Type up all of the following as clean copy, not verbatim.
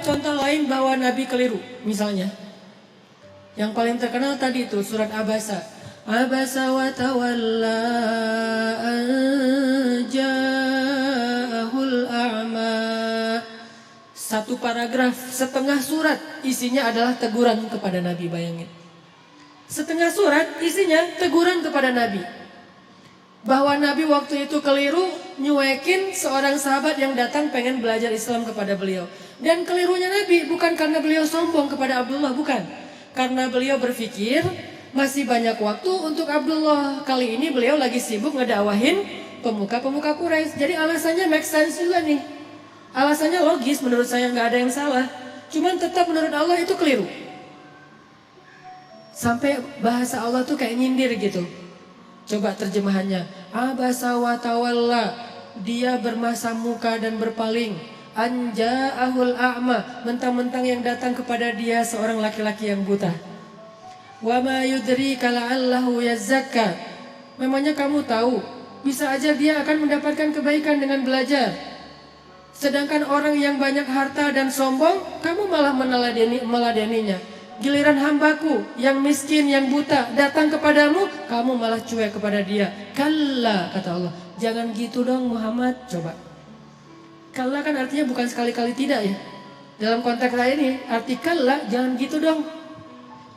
Contoh lain bahwa Nabi keliru, misalnya yang paling terkenal tadi itu surat Abasa. Abasa wa tawalla an ja'ahul a'ma. Satu paragraf, setengah surat isinya adalah teguran kepada Nabi, bayangin. Setengah surat isinya teguran kepada Nabi. Bahwa Nabi waktu itu keliru nyuekin seorang sahabat yang datang pengen belajar Islam kepada beliau. Dan kelirunya Nabi bukan karena beliau sombong kepada Abdullah, bukan. Karena beliau berpikir masih banyak waktu untuk Abdullah. Kali ini beliau lagi sibuk ngedakwahin pemuka-pemuka Quraisy. Jadi alasannya make sense juga nih. Alasannya logis, menurut saya nggak ada yang salah. Cuman tetap menurut Allah itu keliru. Sampai bahasa Allah tuh kayak nyindir gitu. Coba terjemahannya. Abasa wa tawalla. Dia bermasa muka dan berpaling. Anja'ahul a'ma. Mentang-mentang yang datang kepada dia seorang laki-laki yang buta. Wa ma yudrika la'allahu yazakka. Memangnya kamu tahu, bisa aja dia akan mendapatkan kebaikan dengan belajar. Sedangkan orang yang banyak harta dan sombong, kamu malah meladeninya. Giliran hambaku yang miskin, yang buta datang kepadamu, kamu malah cuek kepada dia. Kalla, kata Allah, jangan gitu dong Muhammad. Coba, kalla kan artinya bukan sekali-kali tidak ya. Dalam konteks saya ini arti kalla, jangan gitu dong.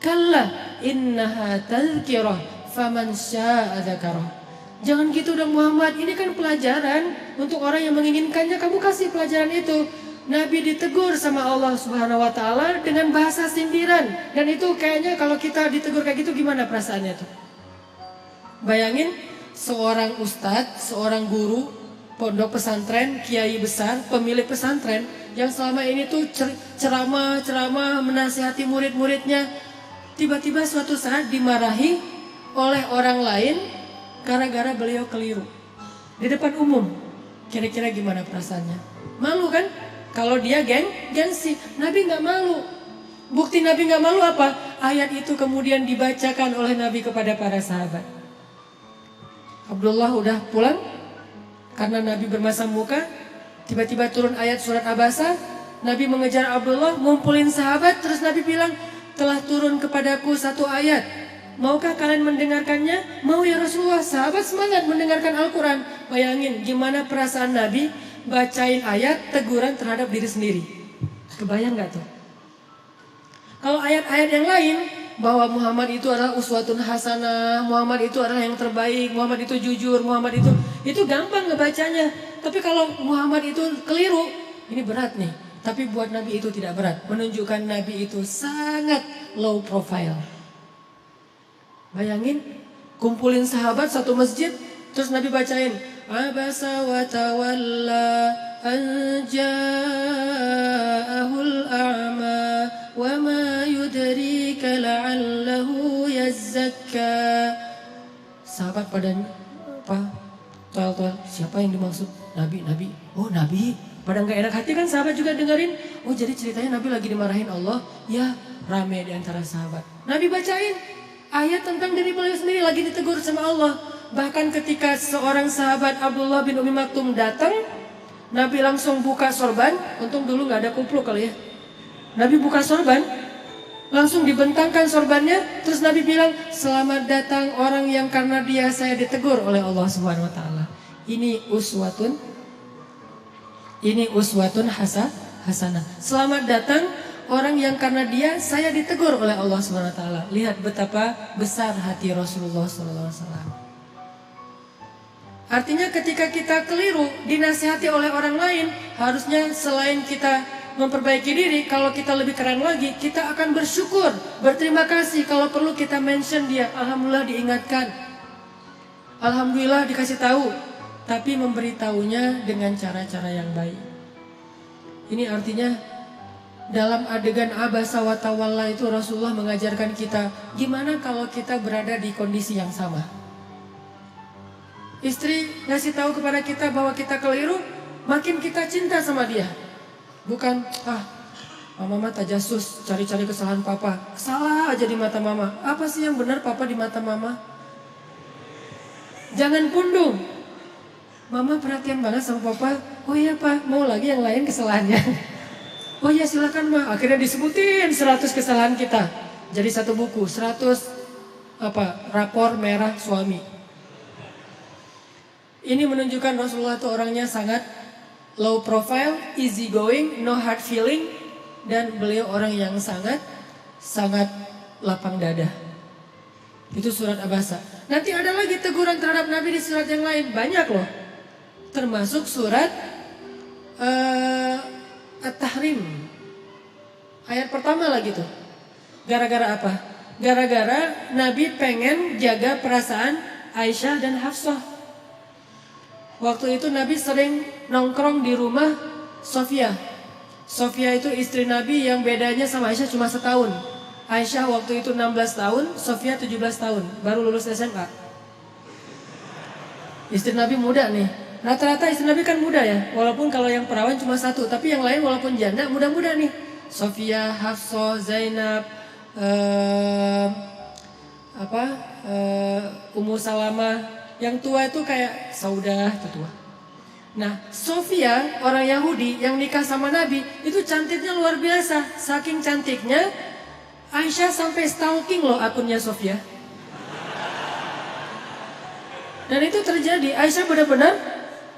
Kalla innaha tadhkirah faman syaa'a dzakarah. Jangan gitu dong Muhammad, ini kan pelajaran untuk orang yang menginginkannya. Kamu kasih pelajaran itu. Nabi ditegur sama Allah Subhanahu wa taala dengan bahasa sindiran. Dan itu kayaknya kalau kita ditegur kayak gitu gimana perasaannya tuh? Bayangin seorang ustadz, seorang guru pondok pesantren, kiai besar, pemilik pesantren yang selama ini tuh ceramah menasihati murid-muridnya, tiba-tiba suatu saat dimarahi oleh orang lain gara-gara beliau keliru di depan umum. Kira-kira gimana perasaannya? Malu kan? Kalau dia gengsi. Nabi gak malu. Bukti Nabi gak malu apa? Ayat itu kemudian dibacakan oleh Nabi kepada para sahabat. Abdullah udah pulang karena Nabi bermasa muka. Tiba-tiba turun ayat surat Abasa. Nabi mengejar Abdullah, ngumpulin sahabat. Terus Nabi bilang, telah turun kepadaku satu ayat. Maukah kalian mendengarkannya? Mau ya Rasulullah. Sahabat semangat mendengarkan Al-Quran. Bayangin gimana perasaan Nabi bacain ayat teguran terhadap diri sendiri. Kebayang gak tuh? Kalau ayat-ayat yang lain, bahwa Muhammad itu adalah uswatun hasanah, Muhammad itu adalah yang terbaik, Muhammad itu jujur, Muhammad itu gampang ngebacanya. Tapi kalau Muhammad itu keliru, ini berat nih. Tapi buat Nabi itu tidak berat. Menunjukkan Nabi itu sangat low profile. Bayangin, kumpulin sahabat satu masjid, terus Nabi bacain Abasa wa tawalla an ja'ahul a'ma wa ma yudrika la'allahu yazakka. Sahabat pada apa? Toel-toel, siapa yang dimaksud? Nabi. Oh Nabi. Pada gak enak hati kan sahabat juga dengerin. Oh jadi ceritanya Nabi lagi dimarahin Allah. Ya rame di antara sahabat. Nabi bacain ayat tentang diri beliau sendiri lagi ditegur sama Allah. Bahkan ketika seorang sahabat Abdullah bin Umi Maktum datang, Nabi langsung buka sorban. Untung dulu gak ada kupluk kali ya. Nabi buka sorban, langsung dibentangkan sorbannya. Terus Nabi bilang, selamat datang orang yang karena dia saya ditegur oleh Allah Subhanahu Wa Taala. Ini uswatun hasanah. Selamat datang orang yang karena dia saya ditegur oleh Allah Subhanahu Wa Taala. Lihat betapa besar hati Rasulullah SAW. Artinya ketika kita keliru dinasihati oleh orang lain, harusnya selain kita memperbaiki diri, kalau kita lebih keren lagi, kita akan bersyukur, berterima kasih. Kalau perlu kita mention dia, alhamdulillah diingatkan, alhamdulillah dikasih tahu, tapi memberitahunya dengan cara-cara yang baik. Ini artinya dalam adegan Abasa wa tawalla itu Rasulullah mengajarkan kita gimana kalau kita berada di kondisi yang sama. Istri ngasih tahu kepada kita bahwa kita keliru, makin kita cinta sama dia. Bukan, mama tajasus, cari-cari kesalahan papa. Salah aja di mata mama. Apa sih yang benar papa di mata mama? Jangan pundung. Mama perhatian banget sama papa. Oh iya pak, mau lagi yang lain kesalahannya. Oh iya silakan ma. Akhirnya disebutin 100 kesalahan kita. Jadi satu buku, 100 rapor merah suami. Ini menunjukkan Rasulullah itu orangnya sangat low profile, easy going, no hard feeling, dan beliau orang yang sangat lapang dada. Itu surat Abasa. Nanti ada lagi teguran terhadap Nabi di surat yang lain, banyak loh. Termasuk surat At-Tahrim. Ayat pertama lagi tuh. Gara-gara apa? Gara-gara Nabi pengen jaga perasaan Aisyah dan Hafsah. Waktu itu Nabi sering nongkrong di rumah Sofia. Sofia itu istri Nabi yang bedanya sama Aisyah cuma setahun. Aisyah waktu itu 16 tahun, Sofia 17 tahun, baru lulus SMA. Istri Nabi muda nih. Rata-rata istri Nabi kan muda ya, walaupun kalau yang perawan cuma satu, tapi yang lain walaupun janda muda-muda nih. Sofia, Hafsah, Zainab, Ummu Salamah. Yang tua itu kayak Saudah, itu tua. Nah, Sofia orang Yahudi yang nikah sama Nabi itu cantiknya luar biasa. Saking cantiknya Aisyah sampai stalking loh akunnya Sofia. Dan itu terjadi, Aisyah benar-benar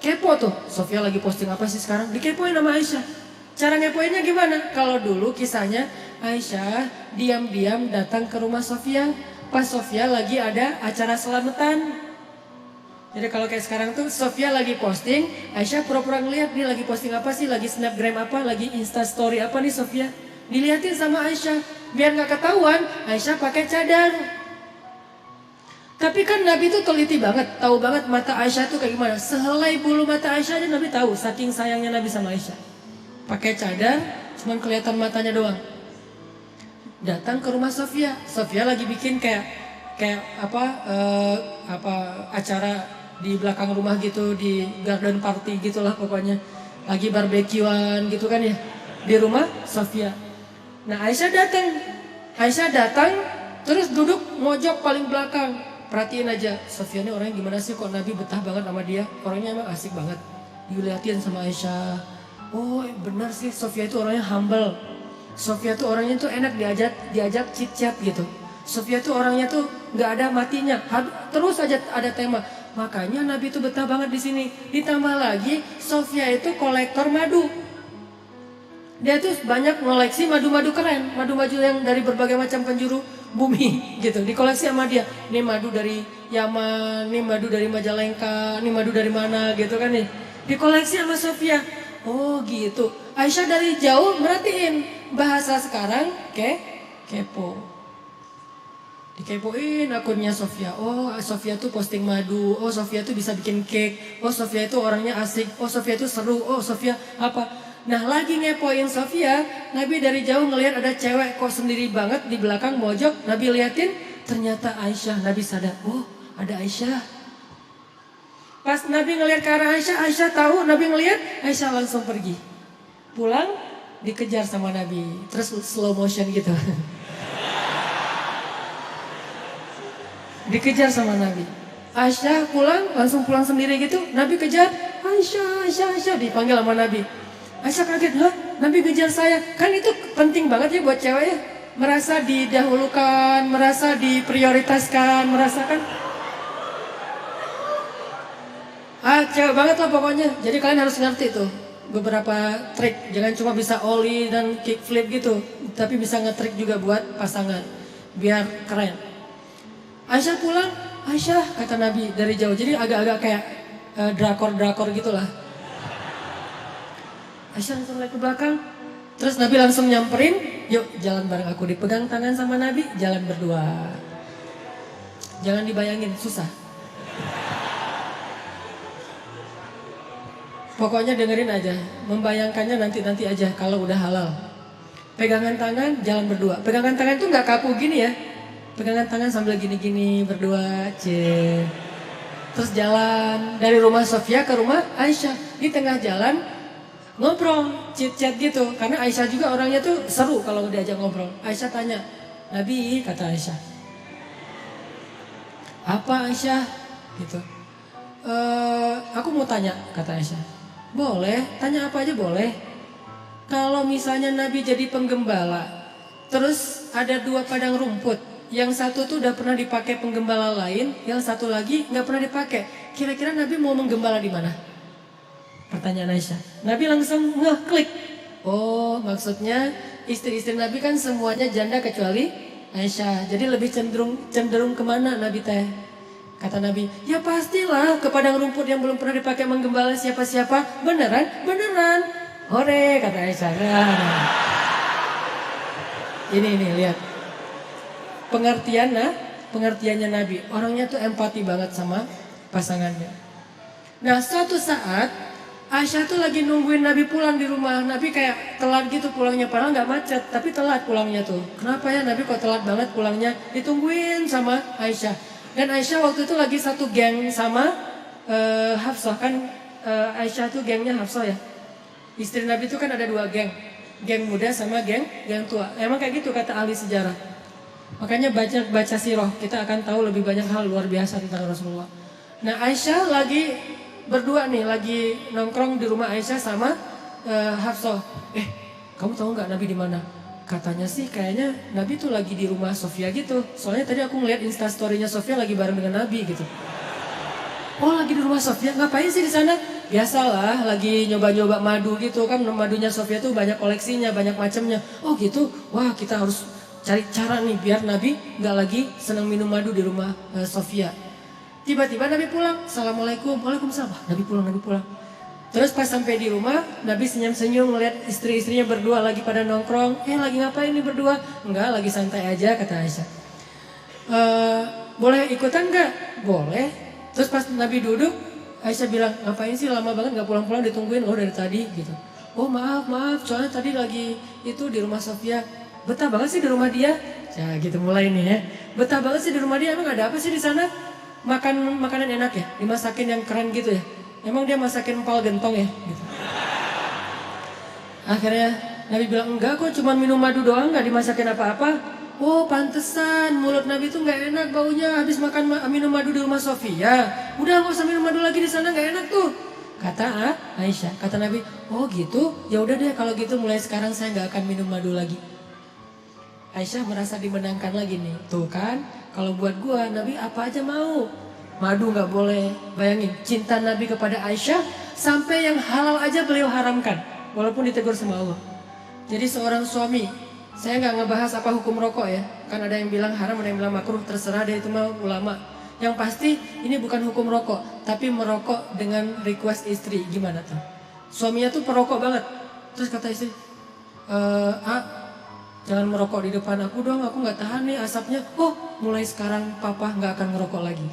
kepo tuh. Sofia lagi posting apa sih sekarang? Dikepoin sama Aisyah. Cara ngepoinnya gimana? Kalau dulu kisahnya Aisyah diam-diam datang ke rumah Sofia pas Sofia lagi ada acara selamatan. Jadi kalau kayak sekarang tuh Sofia lagi posting, Aisyah pura-pura ngeliat dia lagi posting apa sih, lagi snapgram apa, lagi insta story apa nih Sofia. Dilihatin sama Aisyah, biar gak ketahuan Aisyah pakai cadar. Tapi kan Nabi tuh teliti banget, tahu banget mata Aisyah tuh kayak gimana. Sehelai bulu mata Aisyah aja Nabi tahu, saking sayangnya Nabi sama Aisyah. Pakai cadar, cuman kelihatan matanya doang. Datang ke rumah Sofia, Sofia lagi bikin kayak acara di belakang rumah gitu, di garden party gitulah pokoknya. Lagi barbekyuan gitu kan ya, di rumah Sofia. Nah Aisyah datang, terus duduk mojok paling belakang. Perhatiin aja, Sofia ini orangnya gimana sih, kok Nabi betah banget sama dia. Orangnya emang asik banget. Dilihatin sama Aisyah. Oh benar sih, Sofia itu orangnya humble. Sofia tuh orangnya tuh enak diajak chit-chat gitu. Sofia tuh orangnya tuh nggak ada matinya, terus aja ada tema. Makanya Nabi itu betah banget di sini. Ditambah lagi Sofia itu kolektor madu. Dia tuh banyak ngoleksi madu-madu keren, madu-madu yang dari berbagai macam penjuru bumi gitu. Dikoleksi sama dia. Ini madu dari Yaman, ini madu dari Majalengka, ini madu dari mana gitu kan nih. Dikoleksi sama Sofia. Oh gitu. Aisyah dari jauh merhatiin bahasa sekarang kepo. Dikepoin akunnya Sofia. Oh Sofia tuh posting madu. Oh Sofia tuh bisa bikin cake. Oh Sofia itu orangnya asik. Oh Sofia tuh seru. Oh Sofia apa. Nah lagi ngepoin Sofia, Nabi dari jauh ngelihat ada cewek kok sendiri banget di belakang mojok. Nabi liatin, ternyata Aisyah. Nabi sadar, oh ada Aisyah. Pas Nabi ngelihat ke arah Aisyah, Aisyah tahu Nabi ngelihat, Aisyah langsung pergi. Pulang dikejar sama Nabi. Terus slow motion gitu. Dikejar sama Nabi. Aisyah pulang, langsung pulang sendiri gitu. Nabi kejar, Aisyah, dipanggil sama Nabi. Aisyah kaget, hah? Nabi kejar saya. Kan itu penting banget ya buat cewek ya. Merasa didahulukan, merasa diprioritaskan, merasakan. Cewek banget lah pokoknya. Jadi kalian harus ngerti tuh beberapa trik. Jangan cuma bisa ollie dan kickflip gitu. Tapi bisa nge-trick juga buat pasangan. Biar keren. Aisyah pulang, Aisyah kata Nabi dari jauh. Jadi agak-agak kayak drakor-drakor gitulah. Aisyah langsung lari ke belakang. Terus Nabi langsung nyamperin, yuk jalan bareng aku. Dipegang tangan sama Nabi, jalan berdua. Jangan dibayangin, susah. Pokoknya dengerin aja, membayangkannya nanti aja kalau udah halal. Pegangan tangan, jalan berdua. Pegangan tangan tuh gak kaku gini ya. Pegangan tangan sambil gini-gini berdua, terus jalan dari rumah Sofia ke rumah Aisyah. Di tengah jalan ngobrol, chit-chat gitu. Karena Aisyah juga orangnya tuh seru kalau diajak ngobrol. Aisyah tanya, Nabi, kata Aisyah. Apa Aisyah? Gitu. Aku mau tanya, kata Aisyah. Boleh, tanya apa aja boleh. Kalau misalnya Nabi jadi penggembala, terus ada 2 padang rumput, yang satu tuh udah pernah dipakai penggembala lain, yang satu lagi nggak pernah dipakai. Kira-kira Nabi mau menggembala di mana? Pertanyaan Aisyah. Nabi langsung ngeklik. Oh, maksudnya istri-istri Nabi kan semuanya janda kecuali Aisyah. Jadi lebih cenderung kemana Nabi teh? Kata Nabi, ya pastilah ke padang rumput yang belum pernah dipakai menggembala siapa-siapa. Beneran? Beneran. Hore, kata Aisyah. Nah. Ini lihat. Pengertiannya Nabi. Orangnya tuh empati banget sama pasangannya. Nah, suatu saat Aisyah tuh lagi nungguin Nabi pulang di rumah. Nabi kayak telat gitu pulangnya, padahal nggak macet, tapi telat pulangnya tuh. Kenapa ya Nabi kok telat banget pulangnya? Ditungguin sama Aisyah. Dan Aisyah waktu itu lagi satu geng sama Hafsah kan. Aisyah tuh gengnya Hafsah ya. Istri Nabi itu kan ada 2 geng. Geng muda sama geng tua. Emang kayak gitu kata ahli sejarah. Makanya baca sirah, kita akan tahu lebih banyak hal luar biasa tentang Rasulullah. Nah, Aisyah lagi berdua nih, lagi nongkrong di rumah Aisyah sama Hafsah. Kamu tahu nggak Nabi di mana? Katanya sih kayaknya Nabi tuh lagi di rumah Sofia gitu. Soalnya tadi aku ngeliat instastorynya Sofia lagi bareng dengan Nabi gitu. Oh, lagi di rumah Sofia, ngapain sih di sana? Biasalah, lagi nyoba-nyoba madu gitu kan. Madunya Sofia tuh banyak koleksinya, banyak macamnya. Oh gitu, wah kita harus cari cara nih biar Nabi nggak lagi senang minum madu di rumah Sofia. Tiba-tiba Nabi pulang, Assalamualaikum, Waalaikumsalam. Nabi pulang. Terus pas sampai di rumah, Nabi senyum-senyum ngeliat istri-istrinya berdua lagi pada nongkrong. Lagi ngapain nih berdua? Enggak, lagi santai aja, kata Aisyah. Boleh ikutan nggak? Boleh. Terus pas Nabi duduk, Aisyah bilang, ngapain sih lama banget gak pulang-pulang, ditungguin loh dari tadi gitu. Oh maaf, soalnya tadi lagi itu di rumah Sofia. Betah banget sih di rumah dia. Ya gitu mulai nih ya. Betah banget sih di rumah dia, emang ada apa sih di sana? Makanan enak ya? Dimasakin yang keren gitu ya? Emang dia masakin empal gentong ya? Gitu. Akhirnya Nabi bilang, enggak kok cuma minum madu doang, gak dimasakin apa-apa. Oh pantesan mulut Nabi tuh gak enak baunya habis minum madu di rumah Sofia. Udah gak usah minum madu lagi di sana, gak enak tuh. Kata Aisyah, kata Nabi, oh gitu, ya udah deh kalau gitu mulai sekarang saya gak akan minum madu lagi. Aisyah merasa dimenangkan lagi nih. Tuh kan, kalau buat gua Nabi apa aja mau. Madu gak boleh. Bayangin, cinta Nabi kepada Aisyah sampai yang halal aja beliau haramkan. Walaupun ditegur sama Allah. Jadi seorang suami, saya gak ngebahas apa hukum rokok ya. Kan ada yang bilang haram, ada yang bilang makruh, terserah deh itu mah ulama. Yang pasti ini bukan hukum rokok, tapi merokok dengan request istri. Gimana tuh? Suaminya tuh perokok banget. Terus kata istri, jangan merokok di depan aku dong, aku gak tahan nih asapnya. Oh, mulai sekarang papa gak akan ngerokok lagi.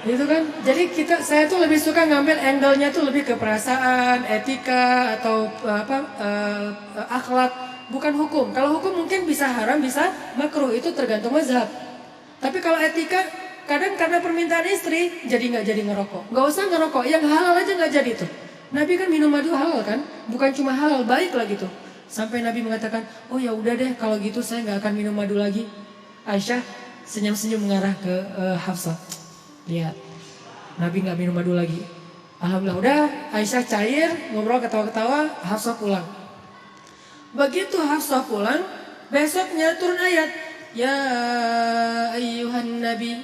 Gitu kan. Jadi saya tuh lebih suka ngambil angle-nya tuh lebih ke perasaan, etika atau akhlak, bukan hukum. Kalau hukum mungkin bisa haram, bisa makruh, itu tergantung mazhab. Tapi kalau etika, kadang karena permintaan istri jadi nggak jadi ngerokok. Nggak usah ngerokok, yang halal aja nggak jadi tuh. Nabi kan minum madu halal kan, bukan cuma halal, baik lah gitu. Sampai Nabi mengatakan, oh ya udah deh kalau gitu saya nggak akan minum madu lagi. Aisyah senyum-senyum mengarah ke Hafsah. Lihat, Nabi nggak minum madu lagi. Alhamdulillah, udah Aisyah cair, ngobrol ketawa-ketawa, Hafsah pulang. Begitu Hafsah pulang, besoknya turun ayat, ya ayyuhan nabi,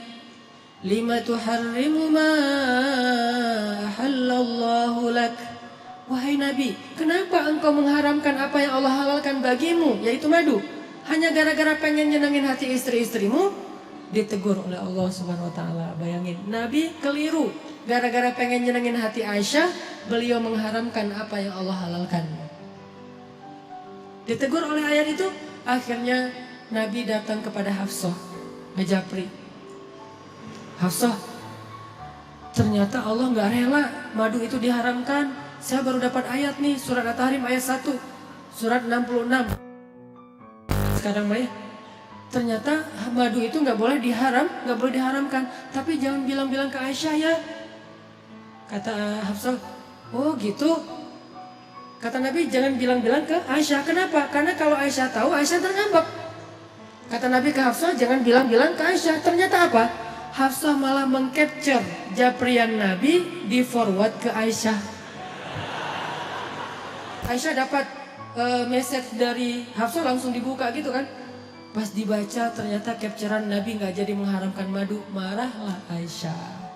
lima tuharrimu ma ahallallahu lak. Wahai Nabi, kenapa engkau mengharamkan apa yang Allah halalkan bagimu, yaitu madu? Hanya gara-gara pengen nyenengin hati istri-istrimu? Ditegur oleh Allah Subhanahu wa taala. Bayangin, Nabi keliru. Gara-gara pengen nyenengin hati Aisyah, beliau mengharamkan apa yang Allah halalkan. Ditegur oleh ayat itu, akhirnya Nabi datang kepada Hafsah, ngejapri. Hafsah, ternyata Allah gak rela madu itu diharamkan. Saya baru dapat ayat nih, surat At-Tahrim ayat 1, surat 66. Sekarang Maya, ternyata madu itu gak boleh diharamkan. Tapi jangan bilang-bilang ke Aisyah ya. Kata Hafsah, oh gitu. Kata Nabi, jangan bilang-bilang ke Aisyah. Kenapa? Karena kalau Aisyah tahu, Aisyah terngambek. Kata Nabi ke Hafsah, jangan bilang-bilang ke Aisyah. Ternyata apa? Hafsah malah mengcapture japrian Nabi di forward ke Aisyah. Aisyah dapat message dari Hafsah langsung dibuka gitu kan. Pas dibaca ternyata capturean Nabi gak jadi mengharamkan madu. Marahlah Aisyah.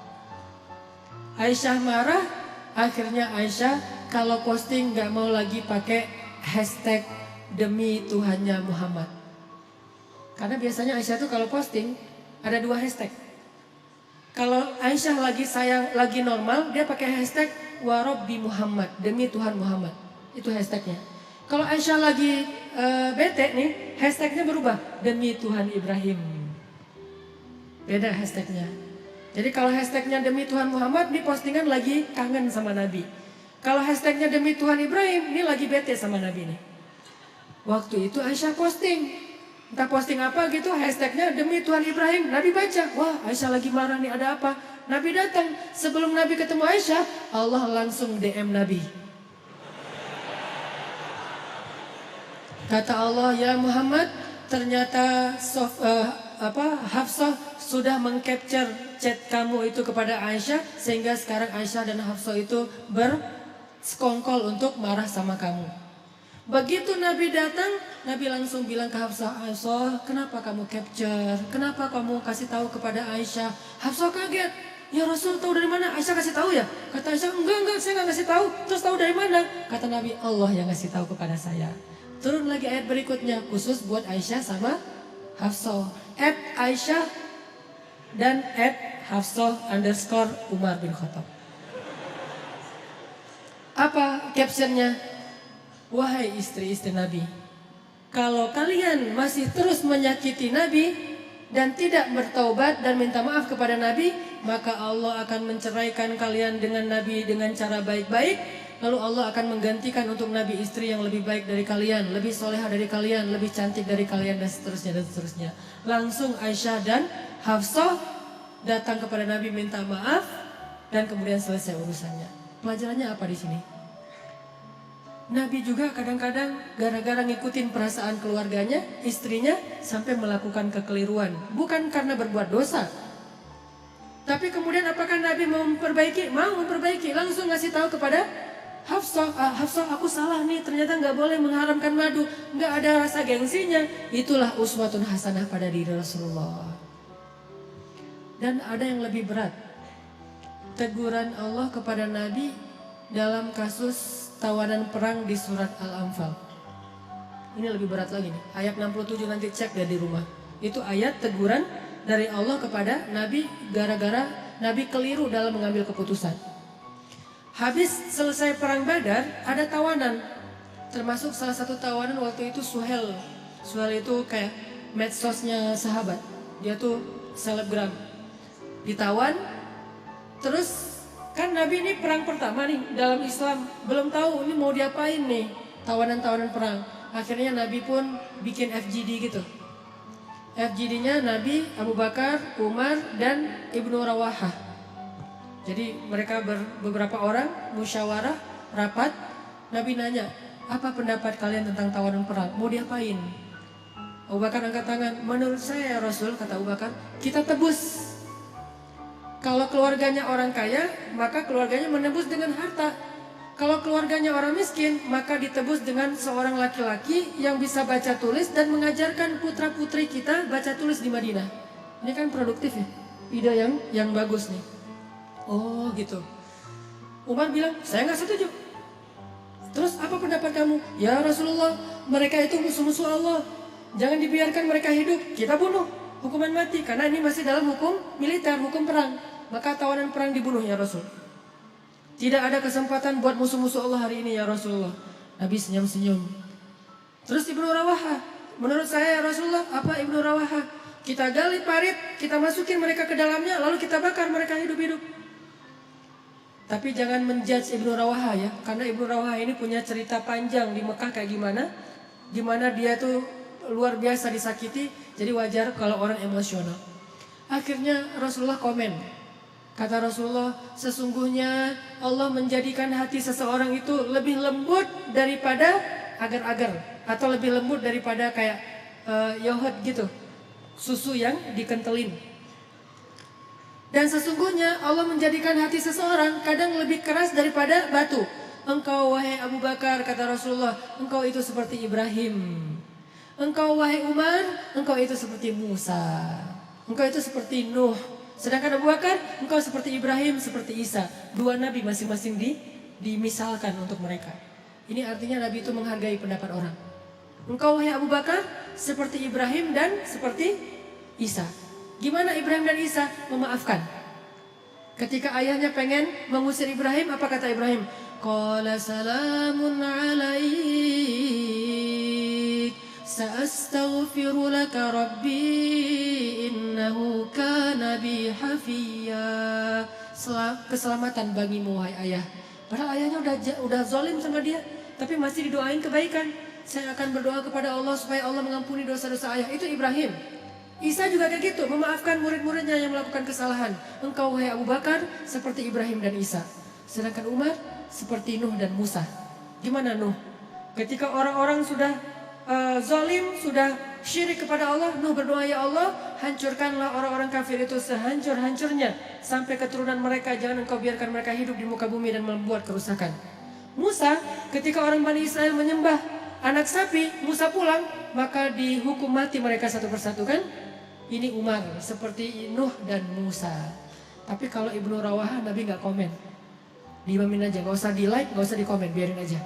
Aisyah marah, akhirnya Aisyah kalau posting gak mau lagi pakai hashtag demi Tuhannya Muhammad. Karena biasanya Aisyah tuh kalau posting ada 2 hashtag. Kalau Aisyah lagi sayang, lagi normal, dia pakai hashtag warabbi Muhammad, demi Tuhan Muhammad. Itu hashtagnya. Kalau Aisyah lagi bete nih, hashtagnya berubah, demi Tuhan Ibrahim. Beda hashtagnya. Jadi kalau hashtagnya demi Tuhan Muhammad, ini postingan lagi kangen sama Nabi. Kalau hashtagnya demi Tuhan Ibrahim, ini lagi bete sama Nabi nih. Waktu itu Aisyah posting. Entah posting apa gitu, hashtagnya demi Tuhan Ibrahim. Nabi baca, wah Aisyah lagi marah nih, ada apa? Nabi datang. Sebelum Nabi ketemu Aisyah, Allah langsung DM Nabi. Kata Allah, ya Muhammad, ternyata Hafsah sudah mengcapture chat kamu itu kepada Aisyah, sehingga sekarang Aisyah dan Hafsah itu bersekongkol untuk marah sama kamu. Begitu Nabi datang, Nabi langsung bilang ke Hafsah, Aisyah, kenapa kamu capture? Kenapa kamu kasih tahu kepada Aisyah? Hafsah kaget. Ya Rasul, tahu dari mana? Aisyah kasih tahu ya? Kata Aisyah, enggak, saya nggak kasih tahu. Terus tahu dari mana? Kata Nabi, Allah yang kasih tahu kepada saya. Turun lagi ayat berikutnya, khusus buat Aisyah sama Hafsah. @Aisyah dan @Hafsah_Umar bin Khattab. Apa captionnya? Wahai istri-istri Nabi, kalau kalian masih terus menyakiti Nabi dan tidak bertaubat dan minta maaf kepada Nabi, maka Allah akan menceraikan kalian dengan Nabi dengan cara baik-baik. Lalu Allah akan menggantikan untuk Nabi istri yang lebih baik dari kalian, lebih solehah dari kalian, lebih cantik dari kalian, dan seterusnya dan seterusnya. Langsung Aisyah dan Hafsah datang kepada Nabi minta maaf dan kemudian selesai urusannya. Pelajarannya apa di sini? Nabi juga kadang-kadang gara-gara ngikutin perasaan keluarganya, istrinya, sampai melakukan kekeliruan. Bukan karena berbuat dosa. Tapi kemudian apakah Nabi mau memperbaiki? Mau memperbaiki. Langsung ngasih tahu kepada Hafsah, aku salah nih, ternyata gak boleh mengharamkan madu. Gak ada rasa gengsinya. Itulah uswatun hasanah pada diri Rasulullah. Dan ada yang lebih berat. Teguran Allah kepada Nabi dalam kasus tawanan perang di surat Al-Anfal. Ini lebih berat lagi nih. Ayat 67 nanti cek deh di rumah. Itu ayat teguran dari Allah kepada Nabi gara-gara Nabi keliru dalam mengambil keputusan. Habis selesai perang Badar, ada tawanan. Termasuk salah satu tawanan waktu itu Suhel. Suhel itu kayak medsosnya sahabat. Dia tuh selebgram. Ditawan, terus kan Nabi ini perang pertama nih dalam Islam, belum tahu ini mau diapain nih, tawanan-tawanan perang. Akhirnya Nabi pun bikin FGD gitu. FGD-nya Nabi, Abu Bakar, Umar, dan Ibnu Rawahah. Jadi mereka beberapa orang musyawarah, rapat. Nabi nanya, apa pendapat kalian tentang tawanan perang? Mau diapain? Abu Bakar angkat tangan, menurut saya ya Rasul, kata Abu Bakar, kita tebus. Kalau keluarganya orang kaya, maka keluarganya menebus dengan harta. Kalau keluarganya orang miskin, maka ditebus dengan seorang laki-laki yang bisa baca tulis dan mengajarkan putra-putri kita baca tulis di Madinah. Ini kan produktif ya, ide yang bagus nih. Oh gitu. Umar bilang, saya nggak setuju. Terus apa pendapat kamu? Ya Rasulullah, mereka itu musuh-musuh Allah. Jangan dibiarkan mereka hidup, kita bunuh. Hukuman mati, karena ini masih dalam hukum militer, hukum perang. Maka tawanan perang dibunuh ya Rasul. Tidak ada kesempatan buat musuh-musuh Allah hari ini ya Rasulullah. Nabi senyum-senyum. Terus Ibnu Rawahah, menurut saya ya Rasulullah, apa Ibnu Rawahah? Kita gali parit, kita masukin mereka ke dalamnya, lalu kita bakar mereka hidup-hidup. Tapi jangan menjudge Ibnu Rawahah ya, karena Ibnu Rawahah ini punya cerita panjang di Mekah kayak gimana. Gimana dia tuh luar biasa disakiti, jadi wajar kalau orang emosional. Akhirnya Rasulullah komen. Kata Rasulullah, sesungguhnya Allah menjadikan hati seseorang itu lebih lembut daripada agar-agar. Atau lebih lembut daripada kayak yogurt gitu. Susu yang dikentelin. Dan sesungguhnya Allah menjadikan hati seseorang kadang lebih keras daripada batu. Engkau wahai Abu Bakar, kata Rasulullah, engkau itu seperti Ibrahim. Engkau wahai Umar, engkau itu seperti Musa. Engkau itu seperti Nuh. Sedangkan Abu Bakar, engkau seperti Ibrahim, seperti Isa. Dua nabi masing-masing dimisalkan untuk mereka. Ini artinya nabi itu menghargai pendapat orang. Engkau wahai Abu Bakar seperti Ibrahim dan seperti Isa. Gimana Ibrahim dan Isa? Memaafkan. Ketika ayahnya pengen mengusir Ibrahim, apa kata Ibrahim? Qala salamun alaik, sa'astaghfiru laka rabbi, innahu kana bi hafiya. Keselamatan bagimu wahai ayah. Padahal ayahnya udah zalim sama dia, tapi masih didoain kebaikan. Saya akan berdoa kepada Allah supaya Allah mengampuni dosa-dosa ayah. Itu Ibrahim. Isa juga kayak gitu, memaafkan murid-muridnya yang melakukan kesalahan. Engkau wahai Abu Bakar seperti Ibrahim dan Isa. Sedangkan Umar seperti Nuh dan Musa. Gimana Nuh? Ketika orang-orang sudah zalim, sudah syirik kepada Allah, Nuh berdoa, ya Allah, hancurkanlah orang-orang kafir itu sehancur-hancurnya. Sampai keturunan mereka, jangan engkau biarkan mereka hidup di muka bumi dan membuat kerusakan. Musa, ketika orang Bani Israel menyembah anak sapi, Musa pulang, maka dihukum mati mereka satu persatu kan? Ini Umar, seperti Nuh dan Musa. Tapi kalau Ibnu Rawahah, Nabi gak komen. Diimamin aja, gak usah di like, gak usah di komen, biarin aja.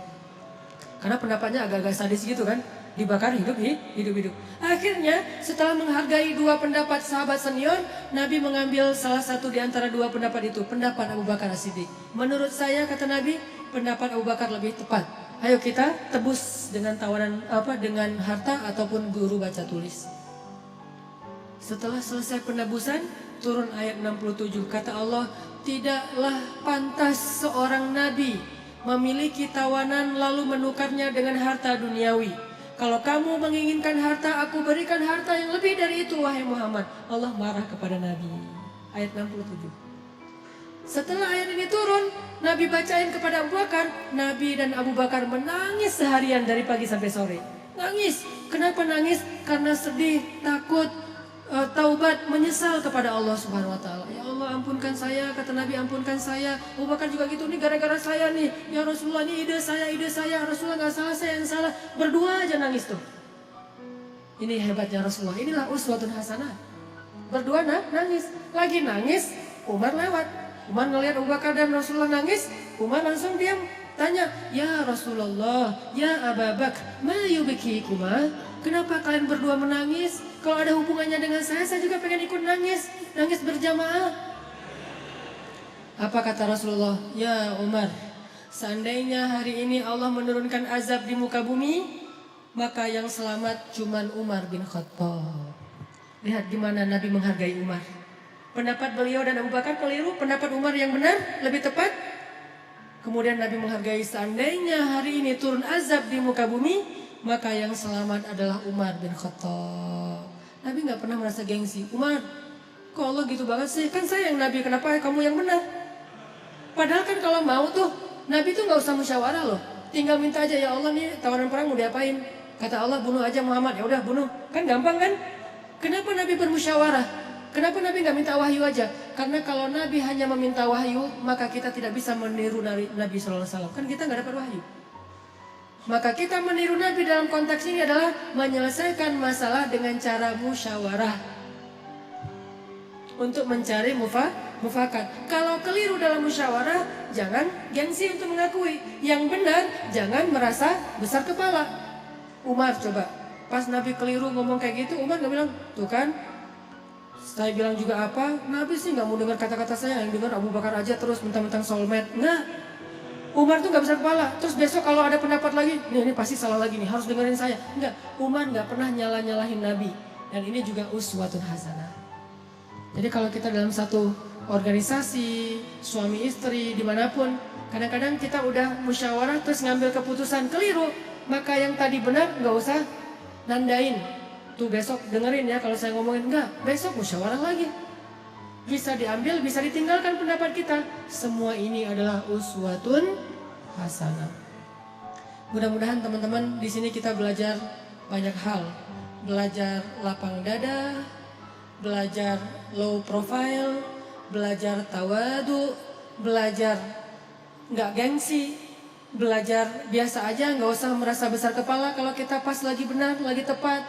Karena pendapatnya agak-agak sadis gitu kan. Dibakar hidup-hidup. Akhirnya setelah menghargai dua pendapat sahabat senior, Nabi mengambil salah satu di antara dua pendapat itu, pendapat Abu Bakar As-Siddiq. Menurut saya, kata Nabi, pendapat Abu Bakar lebih tepat. Ayo kita tebus dengan tawaran dengan harta ataupun guru baca tulis. Setelah selesai penebusan, turun ayat 67. Kata Allah, tidaklah pantas seorang nabi memiliki tawanan lalu menukarnya dengan harta duniawi. Kalau kamu menginginkan harta, aku berikan harta yang lebih dari itu, wahai Muhammad. Allah marah kepada Nabi. Ayat 67. Setelah ayat ini turun, Nabi bacain kepada Abu Bakar. Nabi dan Abu Bakar menangis seharian dari pagi sampai sore. Nangis. Kenapa nangis? Karena sedih, takut, taubat, menyesal kepada Allah Subhanahu wa taala. Ya Allah, ampunkan saya, kata Nabi, ampunkan saya. Abu Bakar juga gitu, nih gara-gara saya nih. Ya Rasulullah, ini ide saya. Rasulullah enggak salah, saya yang salah. Berdua aja nangis tuh. Ini hebatnya Rasulullah. Inilah uswatun hasanah. Berdua nangis. Lagi nangis, Umar lewat. Umar ngelihat Abu Bakar dan Rasulullah nangis, Umar langsung diam. Tanya, ya Rasulullah, ya Abu Bakar, ma yubkikuma? Kenapa kalian berdua menangis? Kalau ada hubungannya dengan saya juga pengen ikut nangis. Nangis berjamaah. Apa kata Rasulullah? Ya Umar, seandainya hari ini Allah menurunkan azab di muka bumi, maka yang selamat cuman Umar bin Khattab. Lihat gimana Nabi menghargai Umar. Pendapat beliau dan Abu Bakar keliru, pendapat Umar yang benar, lebih tepat. Kemudian Nabi menghargai, seandainya hari ini turun azab di muka bumi, maka yang selamat adalah Umar bin Khattab. Nabi gak pernah merasa gengsi. Umar, kok Allah gitu banget sih? Kan saya yang Nabi, kenapa kamu yang benar? Padahal kan kalau mau tuh, Nabi tuh gak usah musyawarah loh. Tinggal minta aja, ya Allah nih tawaran perang mau diapain? Kata Allah, bunuh aja Muhammad. Ya udah bunuh. Kan gampang kan? Kenapa Nabi bermusyawarah? Kenapa Nabi nggak minta wahyu aja? Karena kalau Nabi hanya meminta wahyu, maka kita tidak bisa meniru Nabi SAW. Kan kita nggak dapat wahyu. Maka kita meniru Nabi dalam konteks ini adalah menyelesaikan masalah dengan cara musyawarah. Untuk mencari mufakat. Kalau keliru dalam musyawarah, jangan gengsi untuk mengakui. Yang benar, jangan merasa besar kepala. Umar coba, pas Nabi keliru ngomong kayak gitu, Umar nggak bilang, tuh kan, saya bilang juga apa, Nabi sih nggak mau dengar kata-kata saya, yang dengar Abu Bakar aja terus mentang-mentang soulmate. Enggak, Umar tuh nggak besar kepala. Terus besok kalau ada pendapat lagi, ini pasti salah lagi nih, harus dengerin saya. Enggak, Umar nggak pernah nyalahin Nabi. Dan ini juga uswatun hasanah. Jadi kalau kita dalam satu organisasi, suami istri, dimanapun, kadang-kadang kita udah musyawarah terus ngambil keputusan keliru, maka yang tadi benar nggak usah nandain. Tuh besok dengerin ya kalau saya ngomongin, enggak, besok musyawarah lagi. Bisa diambil, bisa ditinggalkan pendapat kita. Semua ini adalah uswatun hasanah. Mudah-mudahan teman-teman di sini kita belajar banyak hal. Belajar lapang dada, belajar low profile, belajar tawadu, belajar nggak gengsi, belajar biasa aja, nggak usah merasa besar kepala kalau kita pas lagi benar, lagi tepat.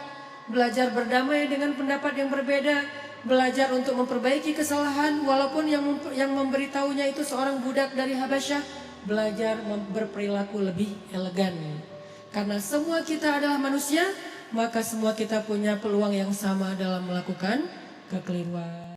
Belajar berdamai dengan pendapat yang berbeda, belajar untuk memperbaiki kesalahan walaupun yang memberitahunya itu seorang budak dari Habasyah, belajar berperilaku lebih elegan. Karena semua kita adalah manusia, maka semua kita punya peluang yang sama dalam melakukan kekeliruan.